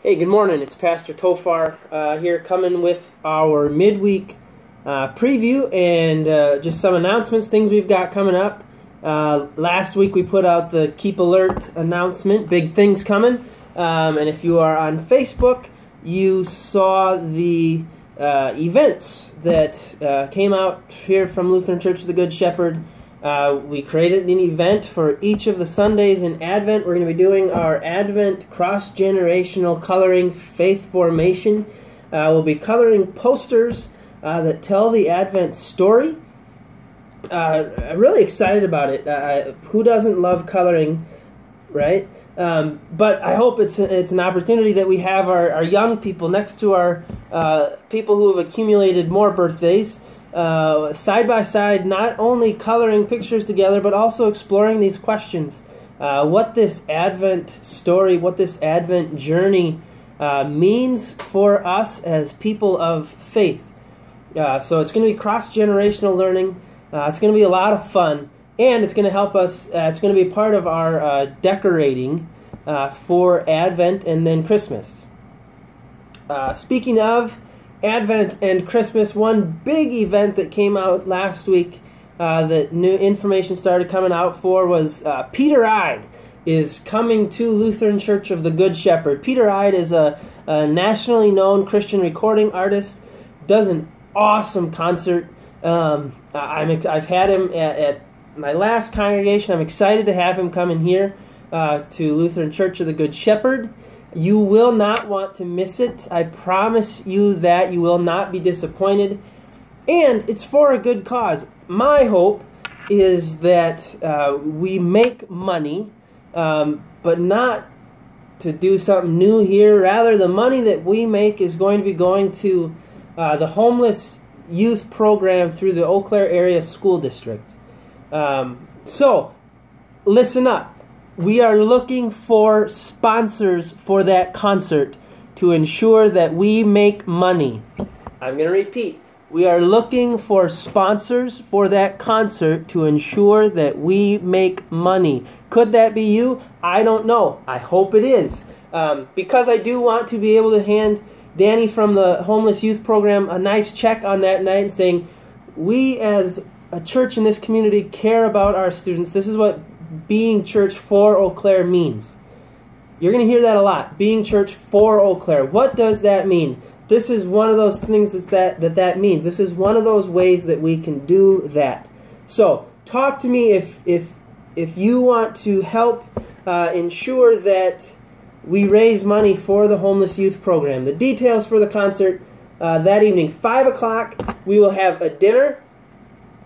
Hey, good morning. It's Pastor Tofar here coming with our midweek preview and just some announcements, things we've got coming up. Last week we put out the Keep Alert announcement, big things coming. And if you are on Facebook, you saw the events that came out here from Lutheran Church of the Good Shepherd. We created an event for each of the Sundays in Advent. We're going to be doing our Advent cross-generational coloring faith formation. We'll be coloring posters that tell the Advent story. I'm really excited about it. Who doesn't love coloring, right? But I hope it's an opportunity that we have our young people next to our people who have accumulated more birthdays, side by side, not only coloring pictures together, but also exploring these questions. What this Advent story, what this Advent journey means for us as people of faith. So it's going to be cross-generational learning. It's going to be a lot of fun, and it's going to help us. It's going to be part of our decorating for Advent and then Christmas. Speaking of Advent and Christmas, one big event that came out last week that new information started coming out for was Peter Ide is coming to Lutheran Church of the Good Shepherd. Peter Ide is a nationally known Christian recording artist, does an awesome concert. I've had him at my last congregation. I'm excited to have him come in here to Lutheran Church of the Good Shepherd. You will not want to miss it. I promise you that. You will not be disappointed. And it's for a good cause. My hope is that we make money, but not to do something new here. Rather, the money that we make is going to be going to the homeless youth program through the Eau Claire Area School District. So, listen up. We are looking for sponsors for that concert to ensure that we make money. I'm going to repeat. We are looking for sponsors for that concert to ensure that we make money. Could that be you? I don't know. I hope it is. Because I do want to be able to hand Danny from the Homeless Youth Program a nice check on that night saying, we as a church in this community care about our students. This is what being church for Eau Claire means. You're going to hear that a lot. Being church for Eau Claire. What does that mean? This is one of those things that means. This is one of those ways that we can do that. So, talk to me if you want to help ensure that we raise money for the Homeless Youth Program. The details for the concert that evening, 5 o'clock, we will have a dinner.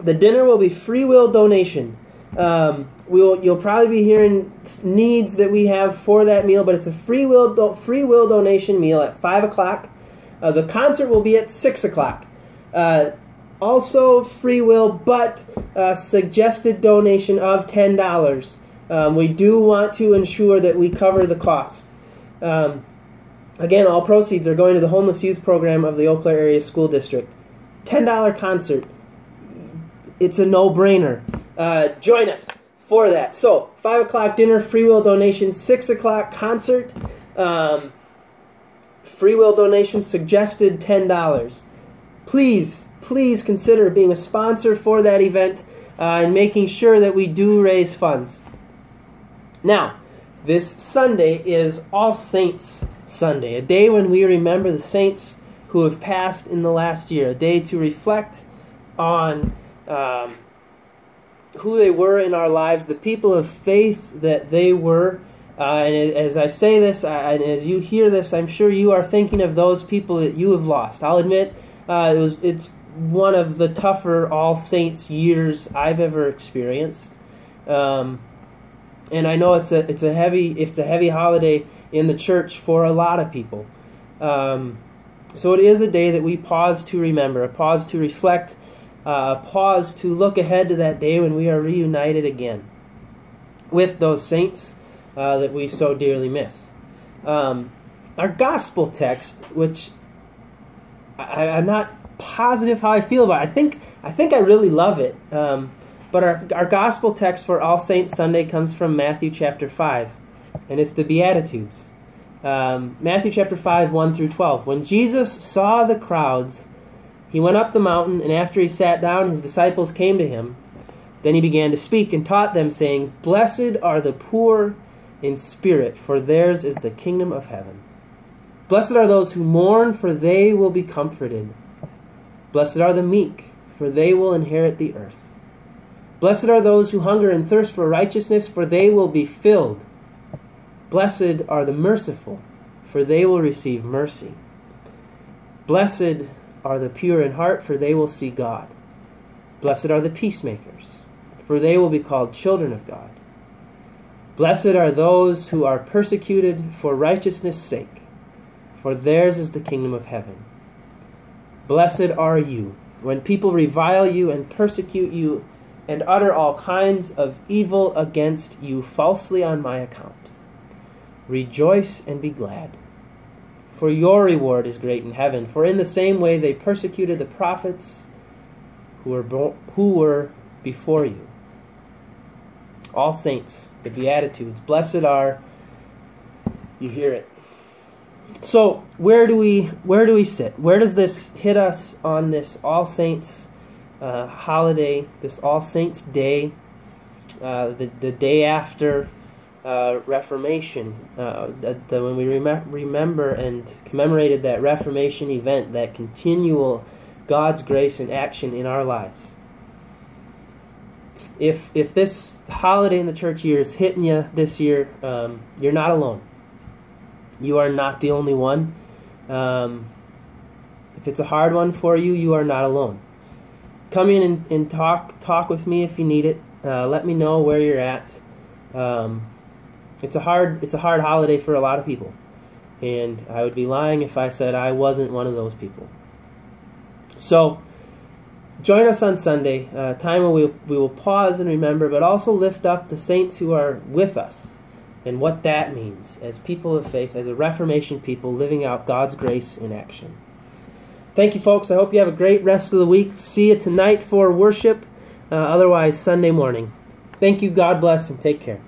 The dinner will be free will donation. You'll probably be hearing needs that we have for that meal, but it's a free will donation meal at 5 o'clock. The concert will be at 6 o'clock. Also free will, but suggested donation of $10. We do want to ensure that we cover the cost. Again, all proceeds are going to the Homeless Youth Program of the Eau Claire Area School District. $10 concert. It's a no-brainer. Join us for that. So, 5 o'clock dinner, free will donation, 6 o'clock concert, free will donation suggested $10. Please consider being a sponsor for that event and making sure that we do raise funds. Now, this Sunday is All Saints Sunday, a day when we remember the saints who have passed in the last year, a day to reflect on who they were in our lives, the people of faith that they were. And as I say this, and as you hear this, I'm sure you are thinking of those people that you have lost. I'll admit, it's one of the tougher All Saints years I've ever experienced. And I know it's a heavy holiday in the church for a lot of people. So it is a day that we pause to remember, a pause to reflect, pause to look ahead to that day when we are reunited again with those saints that we so dearly miss. Our gospel text, which I'm not positive how I feel about it. I think I really love it. But our gospel text for All Saints Sunday comes from Matthew chapter 5, and it's the Beatitudes. Matthew chapter 5, 1 through 12. When Jesus saw the crowds, he went up the mountain, and after he sat down, his disciples came to him. Then he began to speak and taught them, saying, Blessed are the poor in spirit, for theirs is the kingdom of heaven. Blessed are those who mourn, for they will be comforted. Blessed are the meek, for they will inherit the earth. Blessed are those who hunger and thirst for righteousness, for they will be filled. Blessed are the merciful, for they will receive mercy. Blessed are the pure in heart, for they will see God. Blessed are the peacemakers, for they will be called children of God. Blessed are those who are persecuted for righteousness' sake, for theirs is the kingdom of heaven. Blessed are you when people revile you and persecute you and utter all kinds of evil against you falsely on my account. Rejoice and be glad, for your reward is great in heaven. For in the same way they persecuted the prophets who were before you. All saints, the Beatitudes, blessed are, you hear it. So where do we sit? Where does this hit us on this All Saints holiday, this All Saints Day, the day after Reformation, when we remember and commemorated that Reformation event, that continual God's grace in action in our lives? If this holiday in the church year is hitting you this year, you're not alone. You are not the only one. If it's a hard one for you, you are not alone. Come in and talk with me if you need it. Let me know where you're at. It's a hard holiday for a lot of people, and I would be lying if I said I wasn't one of those people. So join us on Sunday, a time when we will pause and remember, but also lift up the saints who are with us and what that means as people of faith, as a Reformation people living out God's grace in action. Thank you, folks. I hope you have a great rest of the week. See you tonight for worship, otherwise Sunday morning. Thank you, God bless, and take care.